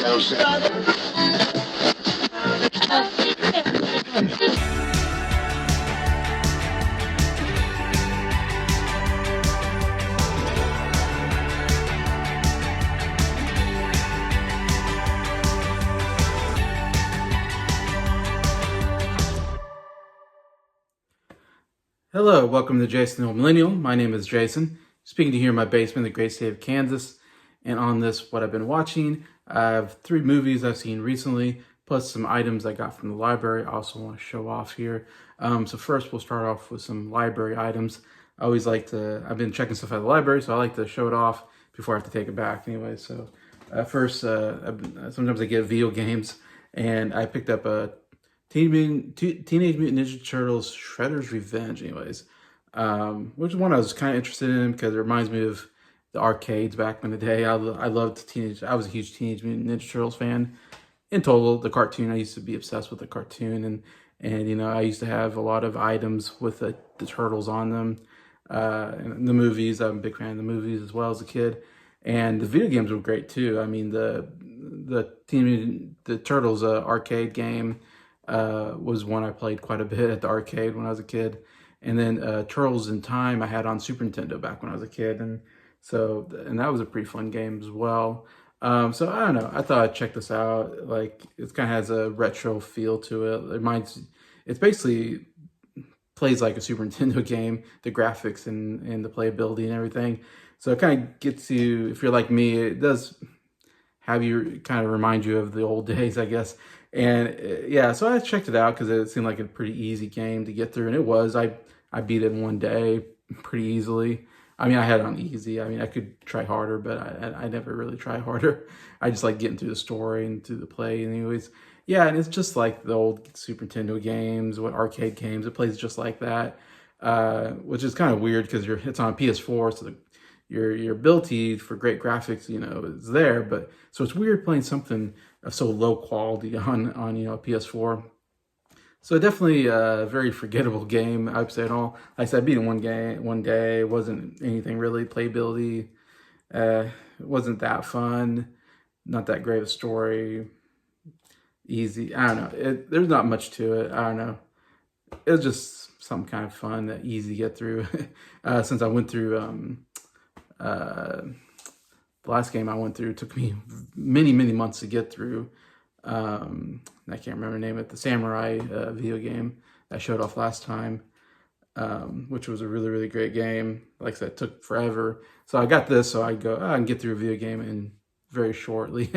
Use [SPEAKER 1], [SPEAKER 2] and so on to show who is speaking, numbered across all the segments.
[SPEAKER 1] Hello, welcome to Jason the Old Millennial. My name is Jason, speaking to you here in my basement in the great state of Kansas. And on this, what I've been watching, I have 3 movies I've seen recently, plus some items I got from the library I also want to show off here. So first, we'll start off with some library items. I've been checking stuff out of the library, so I like to show it off before I have to take it back anyway. So first, sometimes I get video games, and I picked up a Teenage Mutant Ninja Turtles Shredder's Revenge, anyways. Which is one I was kind of interested in because it reminds me of the arcades back in the day. I was a huge Teenage Mutant Ninja Turtles fan. In total, the cartoon, I used to be obsessed with the cartoon, and you know, I used to have a lot of items with the turtles on them. And the movies, I'm a big fan of the movies as well as a kid. And the video games were great too. I mean, the Turtles arcade game was one I played quite a bit at the arcade when I was a kid. And then Turtles in Time I had on Super Nintendo back when I was a kid. And that was a pretty fun game as well. So I don't know, I thought I'd check this out. Like, it kind of has a retro feel to it. It's basically plays like a Super Nintendo game, the graphics and the playability and everything. So it kind of gets you, if you're like me, it does have you kind of remind you of the old days, I guess. And yeah, so I checked it out because it seemed like a pretty easy game to get through, and it was. I beat it in one day pretty easily. I mean, I had it on easy. I mean, I could try harder, but I never really try harder. I just like getting through the story and through the play. Anyways, yeah, and it's just like the old Super Nintendo games, arcade games. It plays just like that, which is kind of weird because it's on PS4, so your ability for great graphics, you know, is there. But so it's weird playing something of so low quality on you know, PS4. So definitely a very forgettable game, I would say at all. Like I said, I beat it one day. It wasn't anything really. Playability, it wasn't that fun. Not that great a story. Easy. I don't know. There's not much to it. I don't know. It was just some kind of fun, easy to get through. Since I went through the last game I went through, took me many months to get through. I can't remember the name of it, the Samurai video game I showed off last time, which was a really great game. Like I said, it took forever. So I got this, so I can get through a video game in very shortly.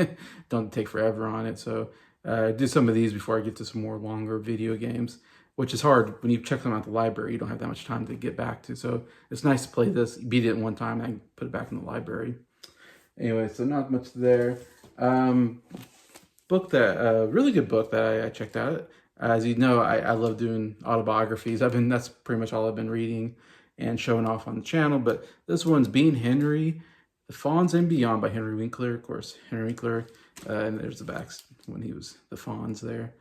[SPEAKER 1] Don't take forever on it. So do some of these before I get to some more longer video games, which is hard when you check them out the library. You don't have that much time to get back to. So it's nice to play this, beat it in one time, and I put it back in the library. Anyway, so not much there. Really good book that I checked out. As you know, I love doing autobiographies. That's pretty much all I've been reading and showing off on the channel. But this one's Being Henry, The Fonz and Beyond by Henry Winkler. Of course, Henry Winkler, and there's the back when he was the Fonz there.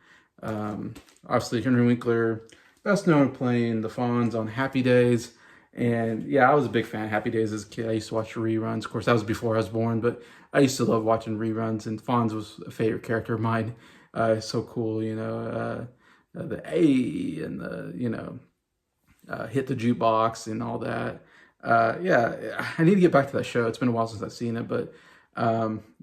[SPEAKER 1] Obviously, Henry Winkler, best known for playing the Fonz on Happy Days. And yeah, I was a big fan of Happy Days as a kid. I used to watch the reruns. Of course, that was before I was born, but I used to love watching reruns, and Fonz was a favorite character of mine. So cool, you know, the A and the, you know, hit the jukebox and all that. Yeah, I need to get back to that show. It's been a while since I've seen it, but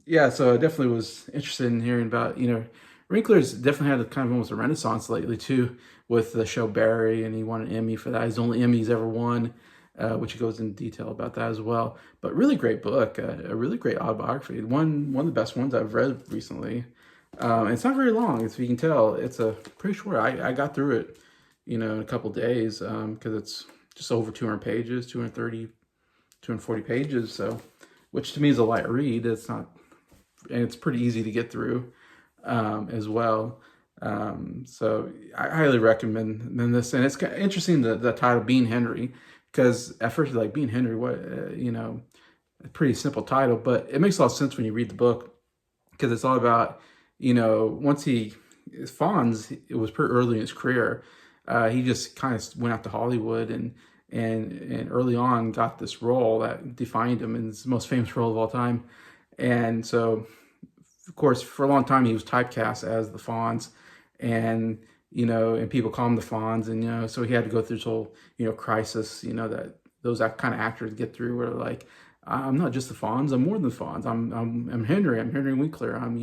[SPEAKER 1] yeah, so I definitely was interested in hearing about, you know, Winkler's definitely had kind of almost a renaissance lately too, with the show Barry, and he won an Emmy for that. He's the only Emmy he's ever won, which he goes into detail about that as well. But really great book, a really great autobiography. One of the best ones I've read recently. It's not very long, as you can tell. It's a pretty short. I got through it, you know, in a couple days, because it's just over 200 pages, 230, 240 pages. So, which to me is a light read. It's not, and it's pretty easy to get through. As well. So I highly recommend this. And it's kind of interesting, the title, Being Henry, because at first you're like, Being Henry, what, you know, a pretty simple title, but it makes a lot of sense when you read the book, because it's all about, you know, Fonz, it was pretty early in his career. He just kind of went out to Hollywood and early on got this role that defined him, and it's the most famous role of all time. And so of course, for a long time he was typecast as the Fonz, and and people call him the Fonz, and so he had to go through this whole crisis, that those kind of actors get through, where like, I'm not just the Fonz, I'm more than the Fonz. I'm Henry. I'm Henry Winkler. I'm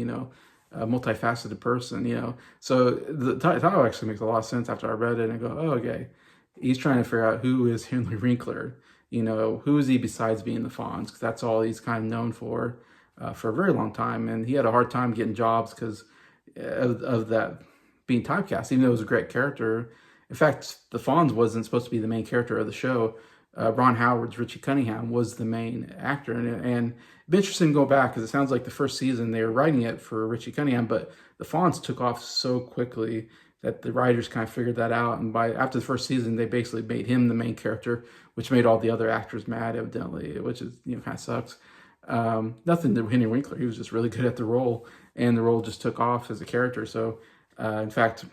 [SPEAKER 1] a multifaceted person. So the title actually makes a lot of sense after I read it, and I go, oh, okay, he's trying to figure out who is Henry Winkler. Who is he besides being the Fonz? Because that's all he's kind of known for a very long time, and he had a hard time getting jobs because of that being typecast, even though it was a great character. In fact, the Fonz wasn't supposed to be the main character of the show. Ron Howard's Richie Cunningham was the main actor, and it'd be interesting to go back because it sounds like the first season they were writing it for Richie Cunningham, but the Fonz took off so quickly that the writers kind of figured that out, and after the first season, they basically made him the main character, which made all the other actors mad, evidently, which is kind of sucks. Nothing to Henry Winkler; he was just really good at the role, and the role just took off as a character. So, in fact,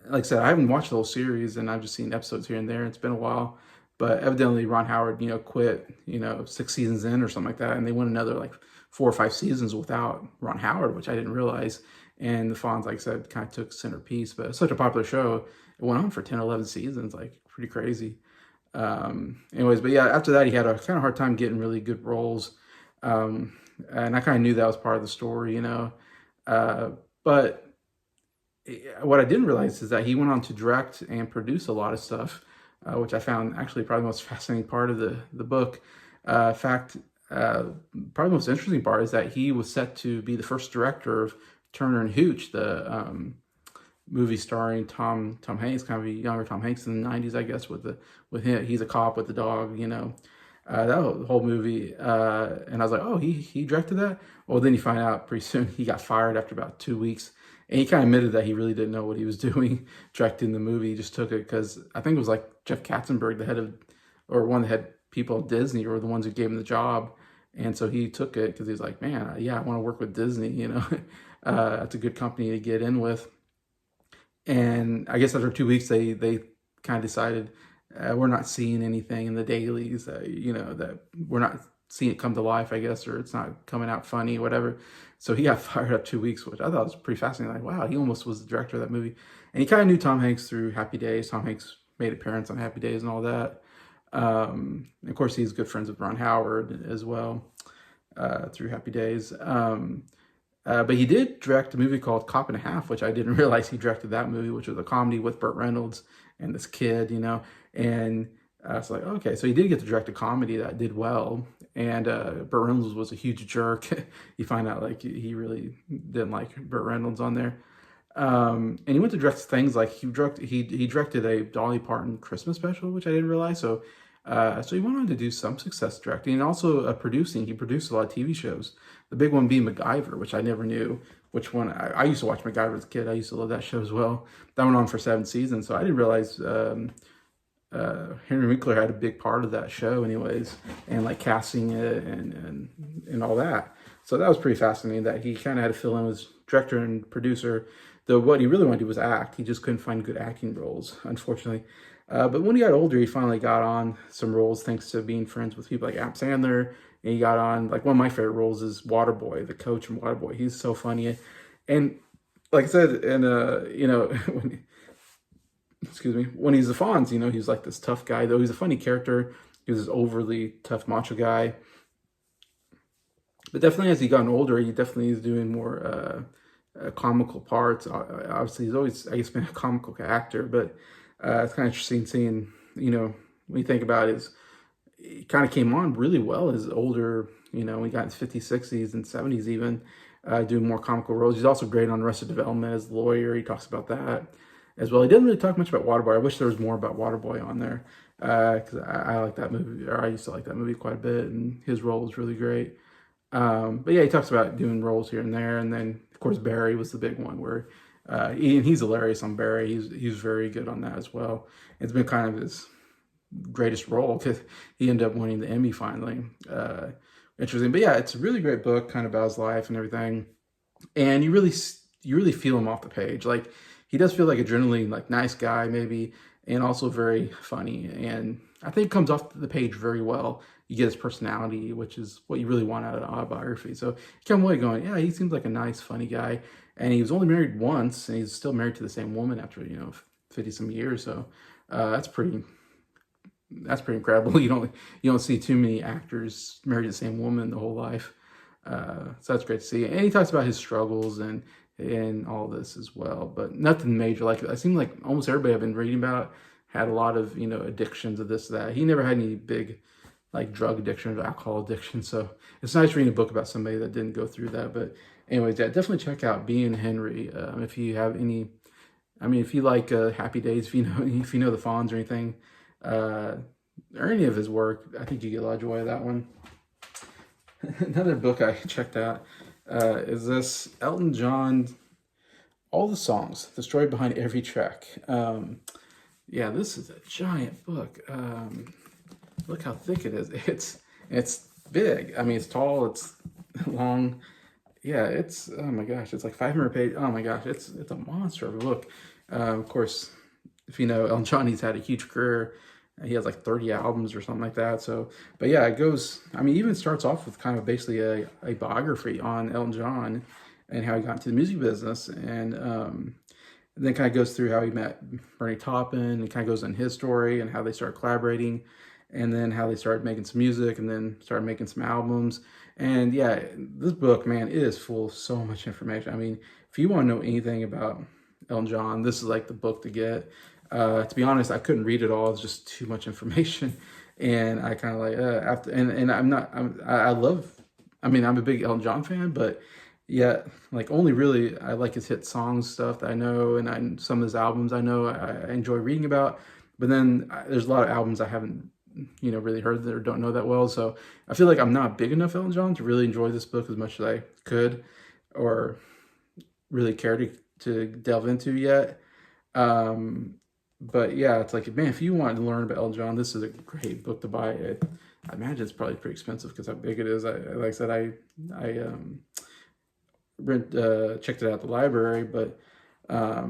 [SPEAKER 1] like I said, I haven't watched the whole series, and I've just seen episodes here and there. It's been a while. But evidently Ron Howard, quit, 6 seasons in or something like that. And they went another like 4 or 5 seasons without Ron Howard, which I didn't realize. And the Fonz, like I said, kind of took centerpiece. But it's such a popular show. It went on for 10, 11 seasons, like pretty crazy. Anyways, but yeah, after that, he had a kind of hard time getting really good roles. And I kind of knew that was part of the story, but what I didn't realize is that he went on to direct and produce a lot of stuff. Which I found actually probably the most fascinating part of the book. In fact, probably the most interesting part is that he was set to be the first director of Turner and Hooch, the movie starring Tom Hanks, kind of a younger Tom Hanks in the 90s, I guess, with him. He's a cop with the dog, that whole movie. And I was like, oh, he directed that? Well, then you find out pretty soon he got fired after about 2 weeks. And he kind of admitted that he really didn't know what he was doing directing the movie. He just took it because I think it was like Jeff Katzenberg, the head of, or one of the head people at Disney, or the ones who gave him the job. And so he took it because he's like, man, yeah, I want to work with Disney, that's a good company to get in with. And I guess after 2 weeks, they kind of decided we're not seeing anything in the dailies, that we're not seeing it come to life, I guess, or it's not coming out funny, whatever. So he got fired up 2 weeks, which I thought was pretty fascinating. Like, wow, he almost was the director of that movie. And he kind of knew Tom Hanks through Happy Days. Tom Hanks made appearance on Happy Days and all that. Of course, he's good friends with Ron Howard as well through Happy Days. But he did direct a movie called Cop and a Half, which I didn't realize he directed that movie, which was a comedy with Burt Reynolds and this kid, and it's like, okay, so he did get to direct a comedy that did well, and Burt Reynolds was a huge jerk. You find out like he really didn't like Burt Reynolds on there, and he went to direct things like he directed a Dolly Parton Christmas special, which I didn't realize. So he went on to do some success directing and also producing. He produced a lot of TV shows. The big one being MacGyver, which I never knew which one. I used to watch MacGyver as a kid. I used to love that show as well. That went on for 7 seasons, so I didn't realize Henry Winkler had a big part of that show anyways, and like casting it and all that. So that was pretty fascinating that he kind of had to fill in as director and producer, though what he really wanted to do was act. He just couldn't find good acting roles, unfortunately. But when he got older, he finally got on some roles thanks to being friends with people like Adam Sandler. And he got on, like, one of my favorite roles is Waterboy, the coach from Waterboy. He's so funny. And like I said, and when he's the Fonz, he's like this tough guy, though he's a funny character. He was this overly tough macho guy. But definitely as he got older, he definitely is doing more comical parts. Obviously, he's always, I guess, been a comical actor, but it's kind of interesting seeing, when you think about it, he kind of came on really well as older, when he got in his 50s, 60s, and 70s even, doing more comical roles. He's also great on Arrested Development as the lawyer. He talks about that as well. He didn't really talk much about Waterboy. I wish there was more about Waterboy on there, because I like that movie, or I used to like that movie quite a bit, and his role was really great. But yeah, he talks about doing roles here and there, and then of course Barry was the big one where he's hilarious on Barry. He's very good on that as well. It's been kind of his greatest role because he ended up winning the Emmy finally. Interesting, but yeah, it's a really great book, kind of about his life and everything, and you really feel him off the page. Like, he does feel like a generally like nice guy maybe, and also very funny, and I think comes off the page very well you get his personality, which is what you really want out of an autobiography. So you come away going, yeah, he seems like a nice, funny guy. And he was only married once, and he's still married to the same woman after, 50 some years. So that's pretty incredible. You don't see too many actors married to the same woman the whole life. So that's great to see. And he talks about his struggles and all this as well, but nothing major. Like I seem like almost everybody I've been reading about had a lot of addictions of this, that. He never had any big like drug addiction or alcohol addiction. So it's nice reading a book about somebody that didn't go through that. But anyways, yeah, definitely check out Being Henry. If you have any, I mean, if you like Happy Days, if you know the Fonz or anything, or any of his work, I think you get a lot of joy out of that one. Another book I checked out is this Elton John, All the Songs, the story behind every track. Yeah, this is a giant book. Look how thick it is. It's big. I mean, it's tall. It's long. Yeah, it's, oh my gosh, it's like 500 pages. Oh my gosh, it's a monster of a book. Of course, if you know Elton John, he's had a huge career. He has like 30 albums or something like that. So, but yeah, it goes, I mean, even starts off with kind of basically a biography on Elton John and how he got into the music business. And then kind of goes through how he met Bernie Taupin, and kind of goes on his story and how they started collaborating, and then how they started making some music, and then started making some albums. And yeah, this book, man, is full of so much information. I mean, if you want to know anything about Elton John, this is like the book to get. To be honest, I couldn't read it all. It's just too much information. And I kind of like, after, and I love, I mean, I'm a big Elton John fan, but yeah, like only really, I like his hit songs stuff that I know, and some of his albums I know I enjoy reading about. But then there's a lot of albums I haven't, really heard or don't know that well. So I feel like I'm not big enough Elton John to really enjoy this book as much as I could, or really care to delve into yet. But yeah, it's like, man, if you want to learn about Elton John, this is a great book to buy. I imagine it's probably pretty expensive because how big it is. Like I said, I checked it out at the library, but I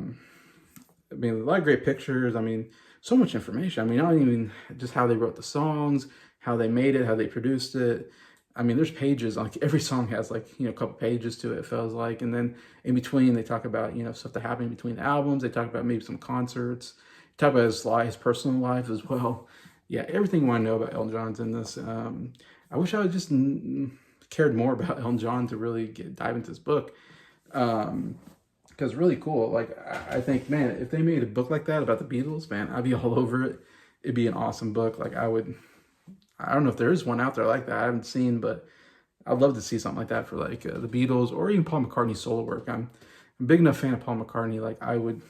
[SPEAKER 1] mean, a lot of great pictures. I mean, so much information. I mean, not even just how they wrote the songs, how they made it, how they produced it. I mean, there's pages, like every song has like, a couple pages to it, it feels like. And then in between, they talk about, stuff that happened between the albums. They talk about maybe some concerts, talk about his personal life as well. Yeah, everything you want to know about Elton John's in this. I wish I would just cared more about Elton John to really dive into this book. Because really cool. Like, I think, man, if they made a book like that about the Beatles, man, I'd be all over it. It'd be an awesome book. Like, I don't know if there is one out there like that. I haven't seen, but I'd love to see something like that for like the Beatles or even Paul McCartney's solo work. I'm a big enough fan of Paul McCartney. Like I would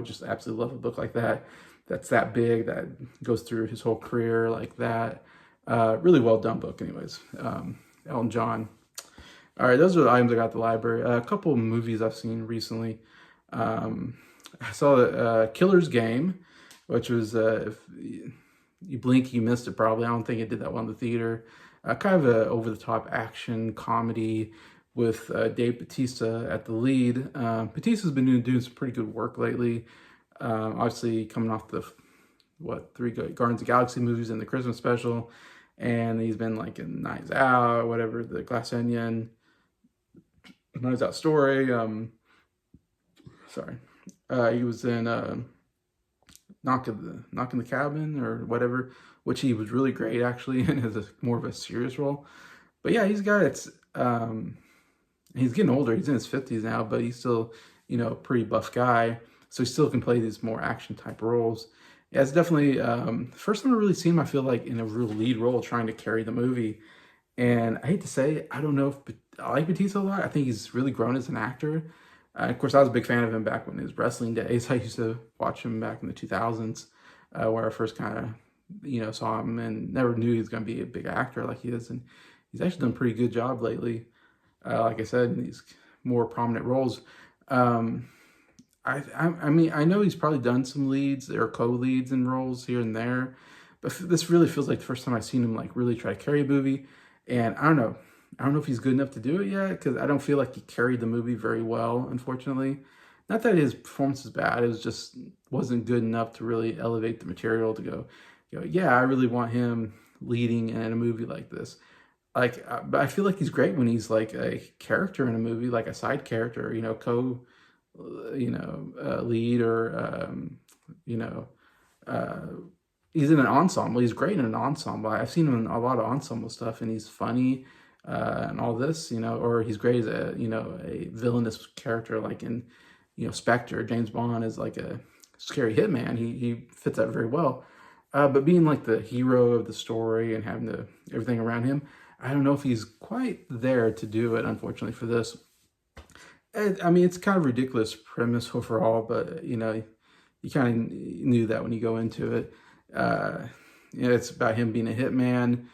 [SPEAKER 1] just absolutely love a book like that. That's that big, that goes through his whole career like that. Really well done book anyways. Elton John. All right, those are the items I got at the library. A couple of movies I've seen recently. I saw Killer's Game, which was, if you blink, you missed it probably. I don't think it did that well in the theater. Kind of a over-the-top action comedy with Dave Bautista at the lead. Bautista's been doing some pretty good work lately. Obviously coming off the, 3 Guardians of the Galaxy movies and the Christmas special. And he's been like in Knives Out, whatever, the Glass Onion, Knives Out Story. He was in Knock in the Cabin or whatever, which he was really great actually, and as more of a serious role. But yeah, he's getting older. He's in his 50s now, but he's still, a pretty buff guy. So he still can play these more action type roles. Yeah, it's definitely first time I really seen him, I feel like, in a real lead role trying to carry the movie. And I hate to say, I don't know if I like Bautista a lot. I think he's really grown as an actor. Of course, I was a big fan of him back when his wrestling days. I used to watch him back in the 2000s, where I first kind of, saw him and never knew he was going to be a big actor like he is. And he's actually done a pretty good job lately. Like I said, in these more prominent roles. I mean, I know he's probably done some leads or co-leads in roles here and there, but this really feels like the first time I've seen him like really try to carry a movie. And I don't know if he's good enough to do it yet, because I don't feel like he carried the movie very well, unfortunately. Not that his performance is bad, it was just wasn't good enough to really elevate the material to go, yeah, I really want him leading in a movie like this. Like, but I feel like he's great when he's like a character in a movie, like a side character, lead, or you know, uh, he's in an ensemble. He's great in an ensemble. I've seen him in a lot of ensemble stuff, and he's funny and all this, or he's great as a villainous character, like in Spectre. James Bond is like a scary hitman. He fits that very well. But being like the hero of the story and having everything around him, I don't know if he's quite there to do it, unfortunately, for this. I mean, it's kind of a ridiculous premise overall, but you kind of knew that when you go into it. Uh, it's about him being a hitman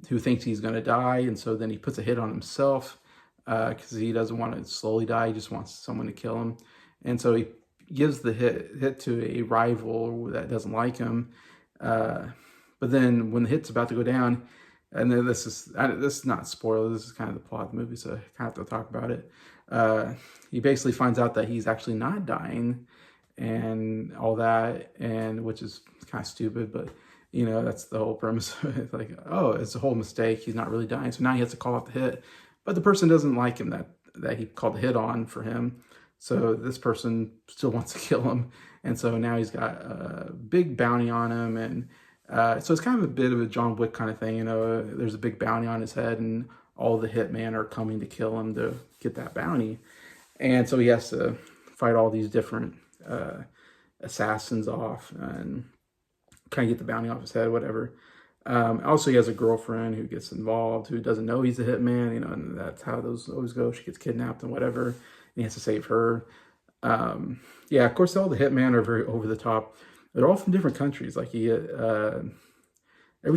[SPEAKER 1] who thinks he's going to die, and so then he puts a hit on himself because he doesn't want to slowly die. He just wants someone to kill him, and so he gives the hit to a rival that doesn't like him. But then when the hit's about to go down, and then this is not spoiler. This is kind of the plot of the movie, so I kind of have to talk about it. He basically finds out that he's actually not dying, and all that, and which is kind of stupid, but that's the whole premise. It's like, oh, it's a whole mistake. He's not really dying, so now he has to call out the hit, but the person doesn't like him that he called the hit on for him. So this person still wants to kill him, and so now he's got a big bounty on him, and so it's kind of a bit of a John Wick kind of thing. There's a big bounty on his head, and all the hitmen are coming to kill him to get that bounty, and so he has to fight all these different assassins off and kind of get the bounty off his head, whatever. Also, he has a girlfriend who gets involved, who doesn't know he's a hitman, and that's how those always go. She gets kidnapped and whatever, and he has to save her. Yeah, of course, all the hitmen are very over the top. They're all from different countries. Like every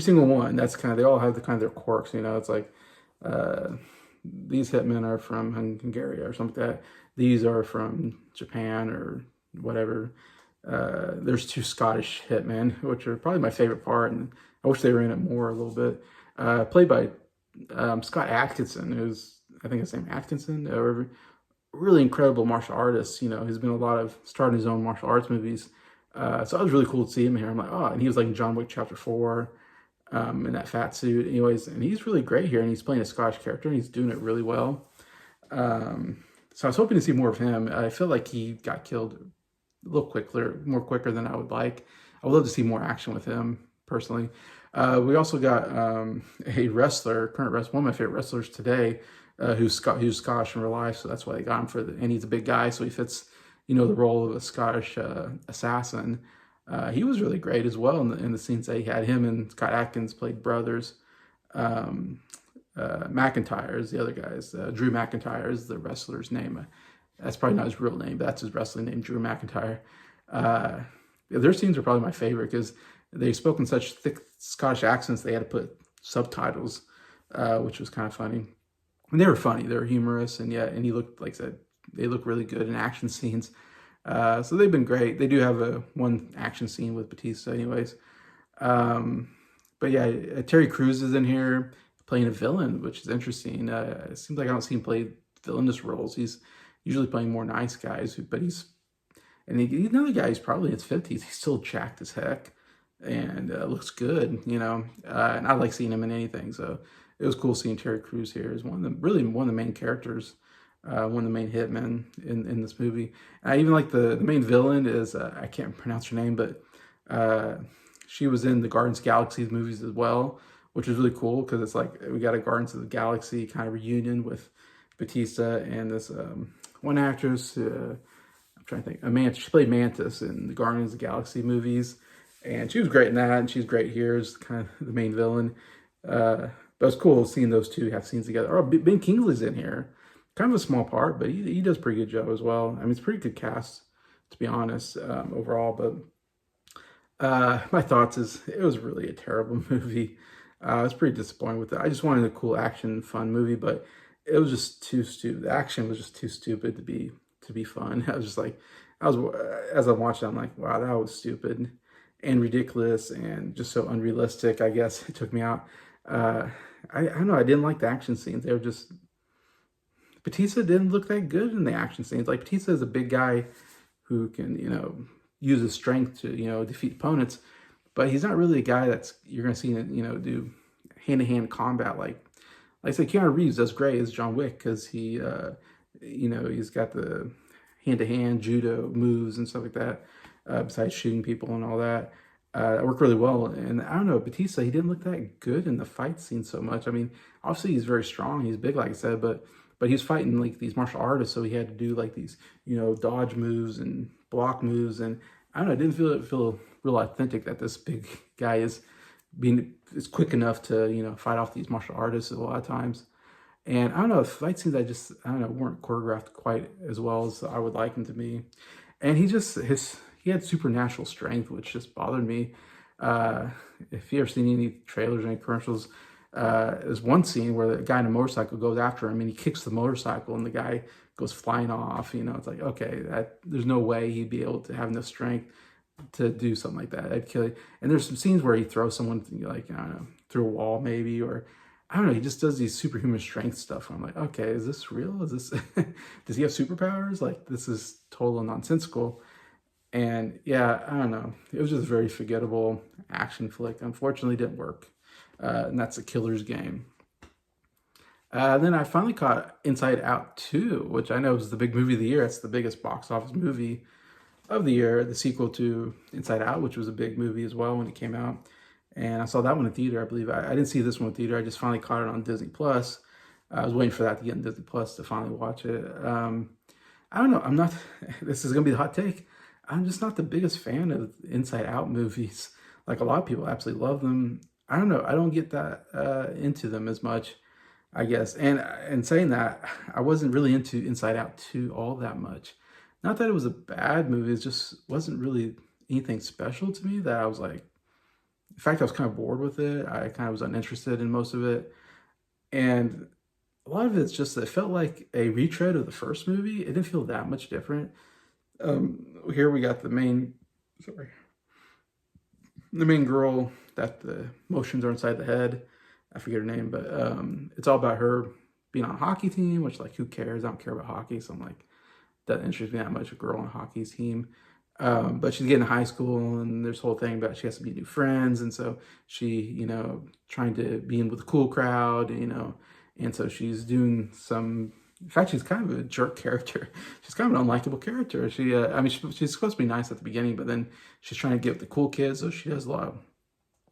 [SPEAKER 1] single one, they all have their quirks. It's like these hitmen are from Hungary or something like that. These are from Japan or whatever. There's 2 Scottish hitmen, which are probably my favorite part, and I wish they were in it more a little bit. Played by Scott Adkison, who's, I think his name Atkinson, a really incredible martial artist. He's been starting his own martial arts movies. So it was really cool to see him here. I'm like, oh, and he was like in John Wick Chapter 4, in that fat suit. Anyways, and he's really great here, and he's playing a Scottish character, and he's doing it really well. So I was hoping to see more of him. I feel like he got killed a little quicker than I would like. I would love to see more action with him, personally. We also got a wrestler, one of my favorite wrestlers today, who's Scottish in real life, so that's why they got him and he's a big guy, so he fits, the role of a Scottish assassin. He was really great as well in the scenes that he had. Him and Scott Adkins played brothers. McIntyre is the other guys. Drew McIntyre is the wrestler's name. That's probably not his real name, but that's his wrestling name, Drew McIntyre. Their scenes are probably my favorite because they spoke in such thick Scottish accents they had to put subtitles, which was kind of funny. And they were funny, they were humorous, and he looked, like I said, they look really good in action scenes. So they've been great. They do have one action scene with Batista anyways. But yeah, Terry Crews is in here playing a villain, which is interesting. It seems like I don't see him play villainous roles. He's usually playing more nice guys, but he's another guy who's probably in his 50s. He's still jacked as heck and looks good, and I like seeing him in anything. So it was cool seeing Terry Crews here as one of the main characters, one of the main hitmen in this movie. I even like the main villain is, I can't pronounce her name, but she was in the Guardians of the Galaxy movies as well, which is really cool because it's like we got a Guardians of the Galaxy kind of reunion with Batista and this one actress. I'm trying to think. She played Mantis in the Guardians of the Galaxy movies, and she was great in that, and she's great here as kind of the main villain. But it's cool seeing those two have scenes together. Oh, Ben Kingsley's in here. Kind of a small part, but he does a pretty good job as well. I mean, it's a pretty good cast, to be honest, overall. But my thoughts is it was really a terrible movie. I was pretty disappointed with it. I just wanted a cool action, fun movie, but it was just too stupid. The action was just too stupid to be fun. I was just like, as I watched it, I'm like, wow, that was stupid and ridiculous and just so unrealistic. I guess it took me out. I don't know. I didn't like the action scenes. They were just, Batista didn't look that good in the action scenes. Like, Batista is a big guy who can, use his strength to, defeat opponents. but he's not really a guy that's you're gonna see do hand-to-hand combat like I said. Keanu Reeves does great as John Wick because he's got the hand-to-hand judo moves and stuff like that, besides shooting people and all that. That worked really well. And I don't know, Batista, he didn't look that good in the fight scene so much. I mean, obviously he's very strong, he's big, like I said, but he's fighting like these martial artists, so he had to do like these, dodge moves and block moves, and I don't know, it didn't feel real authentic that this big guy is quick enough to fight off these martial artists a lot of times. And I don't know, fight scenes I don't know, weren't choreographed quite as well as I would like them to be. And he had supernatural strength, which just bothered me. If you ever seen any trailers or any commercials, there's one scene where the guy in a motorcycle goes after him and he kicks the motorcycle and the guy goes flying off. It's like, okay, there's no way he'd be able to have enough strength to do something like that. I'd kill you. And there's some scenes where he throws someone like, I don't know, through a wall maybe, or I don't know, he just does these superhuman strength stuff. I'm like, okay, is this real? Is this, does he have superpowers? Like, this is total nonsensical. And yeah, I don't know. It was just a very forgettable action flick. Unfortunately, it didn't work. And that's a killer's game. Then I finally caught Inside Out 2, which I know is the big movie of the year. It's the biggest box office movie of the year, the sequel to Inside Out, which was a big movie as well when it came out. And I saw that one in theater, I believe. I didn't see this one in theater. I just finally caught it on Disney Plus. I was waiting for that to get on Disney Plus to finally watch it. I don't know. I'm not, this is going to be the hot take. I'm just not the biggest fan of Inside Out movies. Like a lot of people absolutely love them. I don't know. I don't get that into them as much, I guess. And saying that, I wasn't really into Inside Out 2 all that much. Not that it was a bad movie. It just wasn't really anything special to me that I was like, in fact, I was kind of bored with it. I kind of was uninterested in most of it. And a lot of it's just, it felt like a retread of the first movie. It didn't feel that much different. Here we got the main girl that the motions are inside the head. I forget her name, but it's all about her being on a hockey team, which, like, who cares? I don't care about hockey, so I'm like, doesn't interest me that much, a girl on a hockey team. But she's getting to high school, and there's a whole thing about she has to meet new friends, and so she, trying to be in with the cool crowd, and so she's doing some. In fact, she's kind of a jerk character. She's kind of an unlikable character. She's supposed to be nice at the beginning, but then she's trying to get with the cool kids, so she does a lot of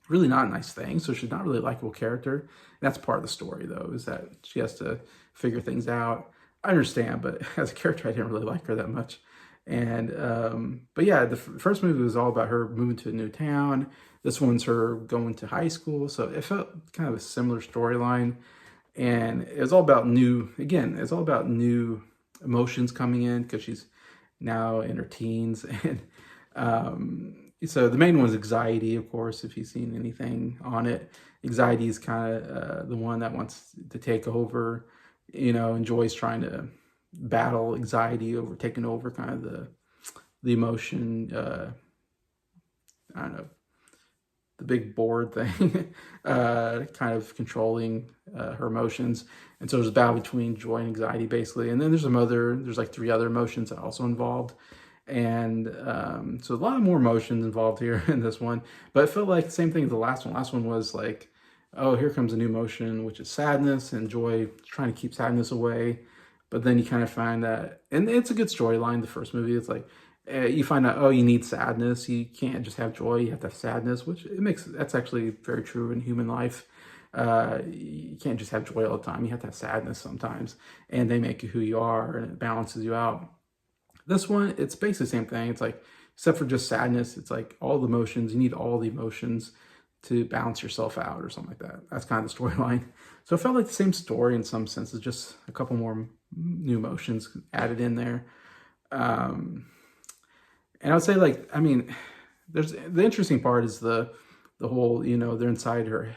[SPEAKER 1] really not nice things. So she's not really a likable character. And that's part of the story, though, is that she has to figure things out. I understand, but as a character, I didn't really like her that much. And but yeah, the first movie was all about her moving to a new town. This one's her going to high school, so it felt kind of a similar storyline. And it's all about it's all about new emotions coming in because she's now in her teens. And so the main one is anxiety, of course, if you've seen anything on it. Anxiety is kind of the one that wants to take over, enjoys trying to battle anxiety over taking over kind of the emotion, I don't know, the big board thing, kind of controlling her emotions. And so there's a battle between joy and anxiety, basically. And then there's like 3 other emotions that are also involved. And so a lot more emotions involved here in this one. But it felt like the same thing as the last one. Last one was like, oh, here comes a new emotion, which is sadness, and joy trying to keep sadness away. But then you kind of find that, and it's a good storyline, the first movie. It's like, you find out, oh, you need sadness. You can't just have joy. You have to have sadness, which that's actually very true in human life. You can't just have joy all the time. You have to have sadness sometimes, and they make you who you are, and it balances you out. This one, it's basically the same thing. It's like, except for just sadness, it's like all the emotions. You need all the emotions to balance yourself out or something like that. That's kind of the storyline. So it felt like the same story in some senses, just a couple more new emotions added in there. And I would say, like, I mean, there's the interesting part is the whole, they're inside her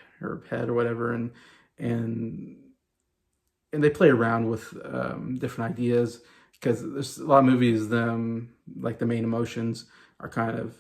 [SPEAKER 1] head or whatever, and they play around with different ideas, because there's a lot of movies, like the main emotions are kind of,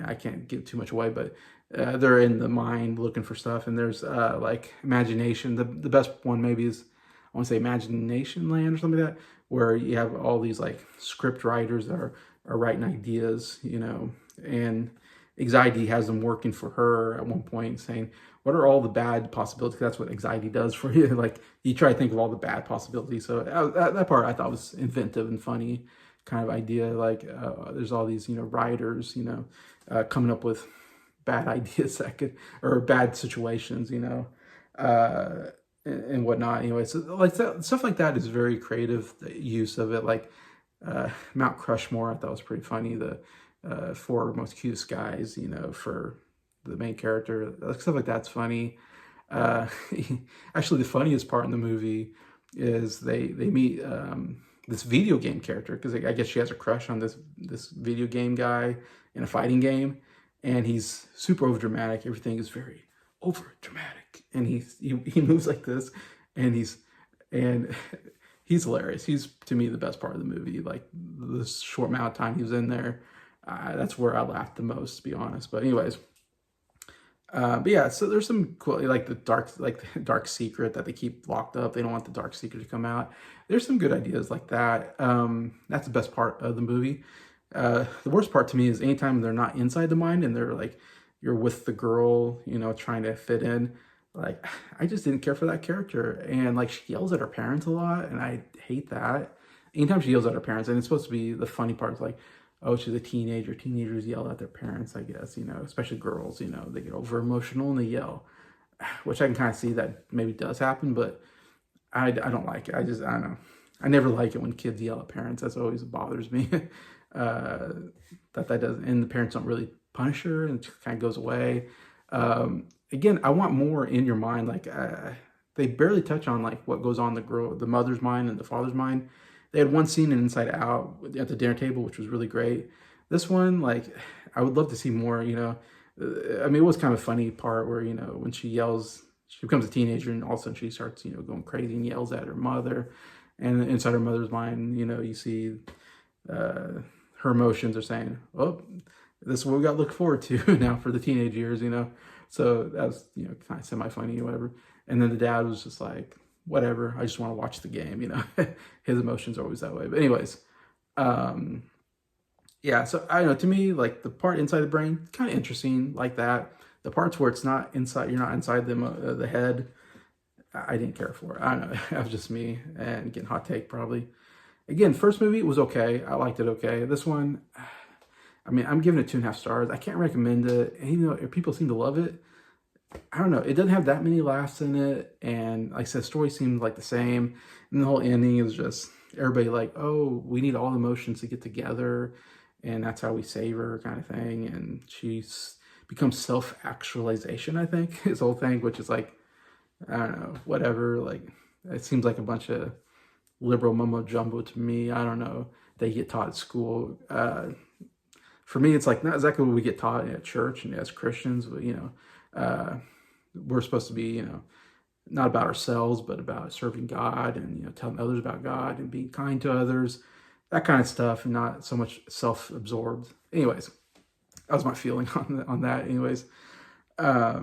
[SPEAKER 1] I can't give too much away, but they're in the mind looking for stuff. And there's like imagination. The best one maybe is, I want to say, Imagination Land or something like that, where you have all these like script writers that are writing ideas, and anxiety has them working for her at one point, saying, "What are all the bad possibilities?" That's what anxiety does for you. Like you try to think of all the bad possibilities. So that part I thought was inventive and funny, kind of idea. Like there's all these writers coming up with bad ideas that could or bad situations, and whatnot. Anyway, so like stuff like that is very creative use of it. Like Mount Crushmore, I thought was pretty funny. The four most cutest guys, for the main character. Stuff like that's funny. Uh, Actually, the funniest part in the movie is they meet this video game character because I guess she has a crush on this video game guy in a fighting game, and he's super over dramatic. Everything is very over dramatic, and he moves like this, and and he's hilarious. He's to me the best part of the movie. Like the short amount of time he was in there, that's where I laughed the most, to be honest. But anyways, but yeah, so there's some cool, like the dark secret that they keep locked up. They don't want the dark secret to come out. There's some good ideas like that. That's the best part of the movie. The worst part to me is anytime they're not inside the mind and they're like, you're with the girl, trying to fit in. Like, I just didn't care for that character. And like, she yells at her parents a lot, and I hate that. Anytime she yells at her parents, and it's supposed to be the funny part, is like, oh, she's a teenager. Teenagers yell at their parents, I guess, especially girls, they get over emotional and they yell, which I can kind of see that maybe does happen, but I don't like it. I don't know. I never like it when kids yell at parents. That's always bothers me. That does, and the parents don't really punish her and it kind of goes away. Again, I want more in your mind. Like, they barely touch on like what goes on the mother's mind and the father's mind. They had one scene in Inside Out at the dinner table, which was really great. This one, like, I would love to see more, I mean, it was kind of a funny part where, when she yells, she becomes a teenager and all of a sudden she starts, going crazy and yells at her mother. And inside her mother's mind, you see her emotions are saying, oh, this is what we got to look forward to now for the teenage years, So that was, kind of semi-funny or whatever. And then the dad was just like, whatever, I just want to watch the game, His emotions are always that way. But anyways, yeah, so I don't know, to me, like the part inside the brain, kind of interesting like that. The parts where it's not inside, you're not inside the head, I didn't care for it. I don't know, that was just me and getting hot take probably. Again, first movie was okay. I liked it okay. This one, I mean, I'm giving it 2.5 stars. I can't recommend it. And, people seem to love it. I don't know. It doesn't have that many laughs in it. And like I said, story seems like the same. And the whole ending is just everybody like, oh, we need all the emotions to get together. And that's how we save her kind of thing. And she's becomes self-actualization, I think, his whole thing, which is like, I don't know, whatever. Like, it seems like a bunch of liberal mumbo jumbo to me. I don't know. They get taught at school. For me, it's like not exactly what we get taught at church and as Christians, but, we're supposed to be, not about ourselves, but about serving God and, telling others about God and being kind to others, that kind of stuff, and not so much self-absorbed. Anyways, that was my feeling on that. Anyways, yeah,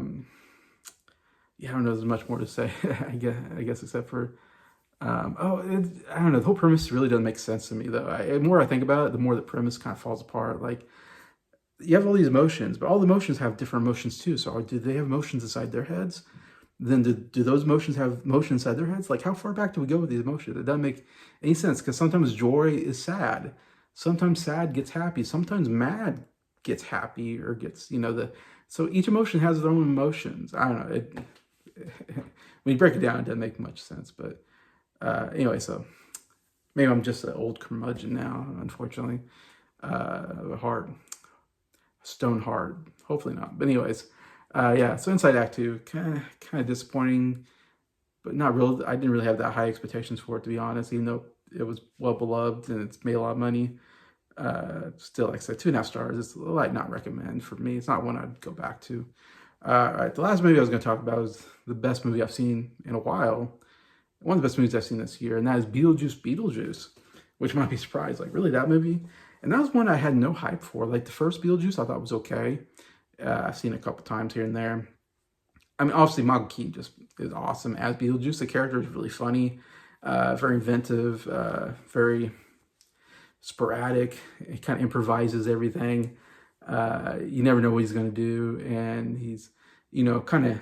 [SPEAKER 1] I don't know. There's much more to say, I guess, except for, I don't know. The whole premise really doesn't make sense to me, though. The more I think about it, the more the premise kind of falls apart. Like, you have all these emotions, but all the emotions have different emotions too. So do they have emotions inside their heads? Then do those emotions have emotions inside their heads? Like, how far back do we go with these emotions? It doesn't make any sense, because sometimes joy is sad. Sometimes sad gets happy. Sometimes mad gets happy or gets, so each emotion has its own emotions. I don't know. When you break it down, it doesn't make much sense. But anyway, so maybe I'm just an old curmudgeon now, unfortunately. Stone hard. Hopefully not. But anyways, yeah, so Inside Act 2, kind of disappointing, but not real. I didn't really have that high expectations for it, to be honest, even though it was well beloved and it's made a lot of money. Still, like I said, 2.5 stars. It's like not recommend for me. It's not one I'd go back to. All right, the last movie I was going to talk about is the best movie I've seen in a while. One of the best movies I've seen this year, and that is Beetlejuice, which might be surprised. Like, really, that movie? And that was one I had no hype for. Like, the first Beetlejuice I thought was okay. I've seen it a couple times here and there. I mean, obviously, Michael Keaton just is awesome as Beetlejuice. The character is really funny, very inventive, very sporadic. He kind of improvises everything. You never know what he's going to do, and he's, kind of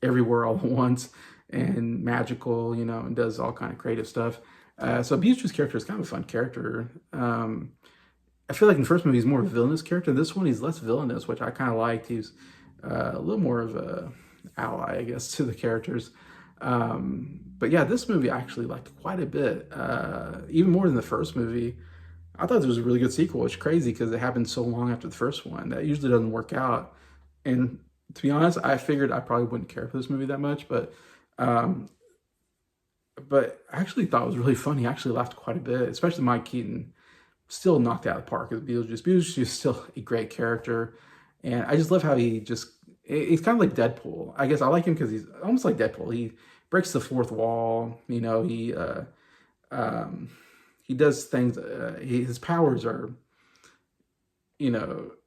[SPEAKER 1] everywhere all at once and magical, and does all kind of creative stuff. So Beetlejuice's character is kind of a fun character. I feel like in the first movie he's more of a villainous character. This one he's less villainous, which I kind of liked. He's a little more of a ally, I guess, to the characters. But yeah, this movie I actually liked quite a bit, even more than the first movie. I thought it was a really good sequel. It's crazy because it happened so long after the first one. That usually doesn't work out. And to be honest, I figured I probably wouldn't care for this movie that much, um, but I actually thought it was really funny. I actually laughed quite a bit, especially Mike Keaton. Still knocked out of the park as Beetlejuice. Beetlejuice is still a great character, and I just love how he's kind of like Deadpool. I guess I like him because he's almost like Deadpool. He breaks the fourth wall. Um, he does things. His powers are,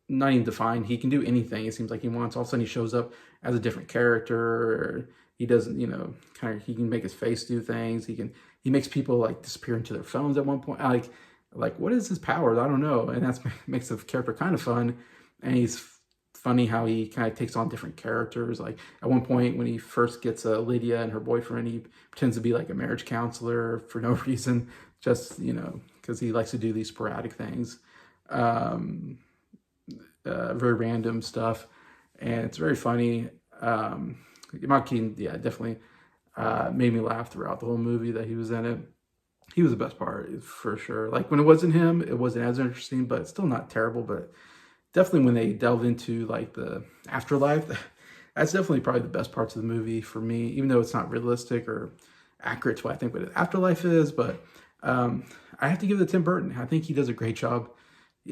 [SPEAKER 1] not even defined. He can do anything. It seems like he wants. All of a sudden, he shows up as a different character. Or he doesn't, kind of. He can make his face do things. He makes people like disappear into their phones at one point. Like what is his powers? I don't know. And that's makes the character kind of fun. And he's funny how he kind of takes on different characters. Like at one point when he first gets Lydia and her boyfriend, he pretends to be like a marriage counselor for no reason, just because he likes to do these sporadic things. Um, Very random stuff, and it's very funny. Mark Keaton, yeah, definitely made me laugh throughout the whole movie that he was in it. He was the best part for sure. Like when it wasn't him, it wasn't as interesting, but still not terrible. But definitely when they delve into like the afterlife, that's definitely probably the best parts of the movie for me, even though it's not realistic or accurate to what I think what an afterlife is. But I have to give it to Tim Burton. I think he does a great job.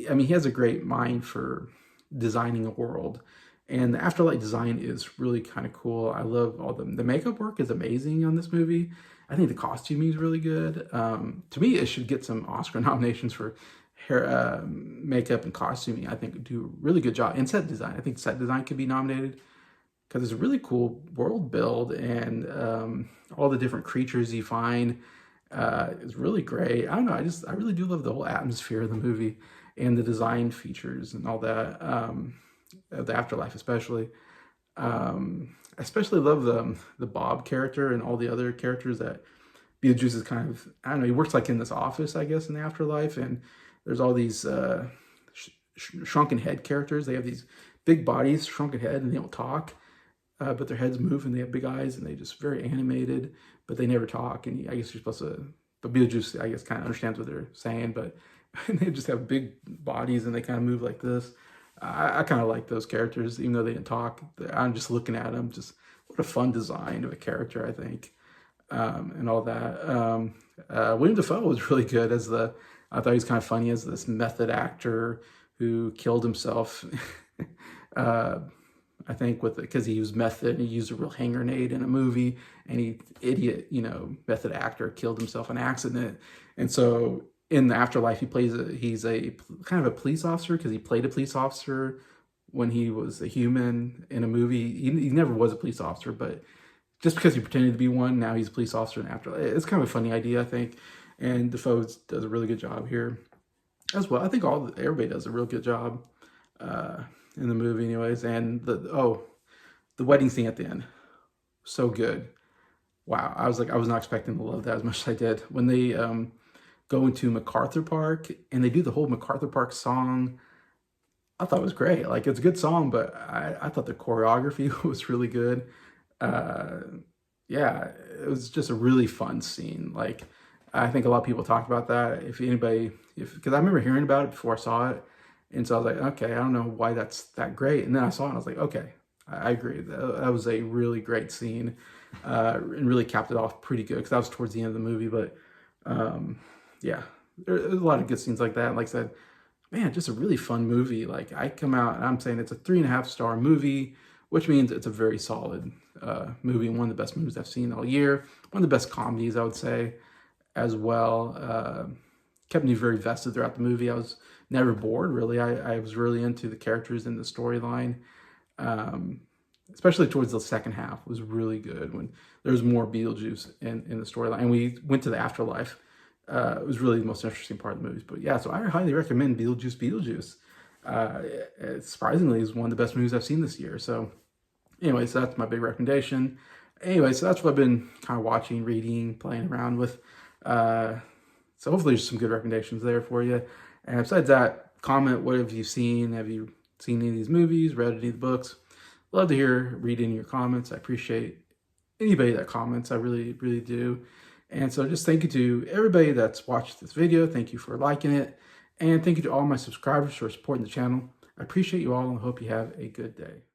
[SPEAKER 1] I mean, he has a great mind for designing a world, and the afterlife design is really kind of cool. I love all the makeup work is amazing on this movie. I think the costuming is really good. To me, it should get some Oscar nominations for hair, makeup, and costuming. I think do a really good job. And set design. I think set design could be nominated because it's a really cool world build, and all the different creatures you find is really great. I don't know. I really do love the whole atmosphere of the movie and the design features and all that. The afterlife, especially. I especially love the Bob character and all the other characters that Beetlejuice is kind of. I don't know. He works like in this office, I guess, in the afterlife, and there's all these shrunken head characters. They have these big bodies, shrunken head, and they don't talk, but their heads move and they have big eyes and they just very animated, but they never talk. And I guess you're supposed to. But Beetlejuice, I guess, kind of understands what they're saying, but they just have big bodies and they kind of move like this. I kind of like those characters, even though they didn't talk. I'm just looking at them, just what a fun design of a character, I think, and all that. William Dafoe was really good I thought he was kind of funny as this method actor who killed himself. I think because he used method, and he used a real hand grenade in a movie, and method actor killed himself in accident, and so in the afterlife he's a kind of a police officer because he played a police officer when he was a human in a movie. He never was a police officer, but just because he pretended to be one, now he's a police officer in afterlife. It's kind of a funny idea, I think, and Defoe does a really good job here as well. I think everybody does a real good job in the movie, anyways. And the wedding scene at the end, so good. Wow, I was not expecting to love that as much as I did when they go into MacArthur Park and they do the whole MacArthur Park song. I thought it was great. Like it's a good song, but I thought the choreography was really good. Yeah, it was just a really fun scene. Like I think a lot of people talked about that. Because I remember hearing about it before I saw it, and so I was like, okay, I don't know why that's that great. And then I saw it, and I was like, okay, I agree. That was a really great scene, and really capped it off pretty good because that was towards the end of the movie. But yeah, there's a lot of good scenes like that. Like I said, man, just a really fun movie. Like I come out and I'm saying it's a 3.5-star movie, which means it's a very solid movie and one of the best movies I've seen all year. One of the best comedies, I would say, as well. Kept me very vested throughout the movie. I was never bored, really. I was really into the characters and the storyline. Especially towards the second half was really good when there was more Beetlejuice in the storyline. And we went to the afterlife. It was really the most interesting part of the movies. But yeah, so I highly recommend Beetlejuice. surprisingly is one of the best movies I've seen this year. So anyway, so that's my big recommendation. Anyway, so that's what I've been kind of watching, reading, playing around with. So hopefully there's some good recommendations there for you. And besides that, comment, what have you seen? Have you seen any of these movies, read any of the books? Love to read any of your comments. I appreciate anybody that comments. I really, really do. And so just thank you to everybody that's watched this video. Thank you for liking it. And thank you to all my subscribers for supporting the channel. I appreciate you all and hope you have a good day.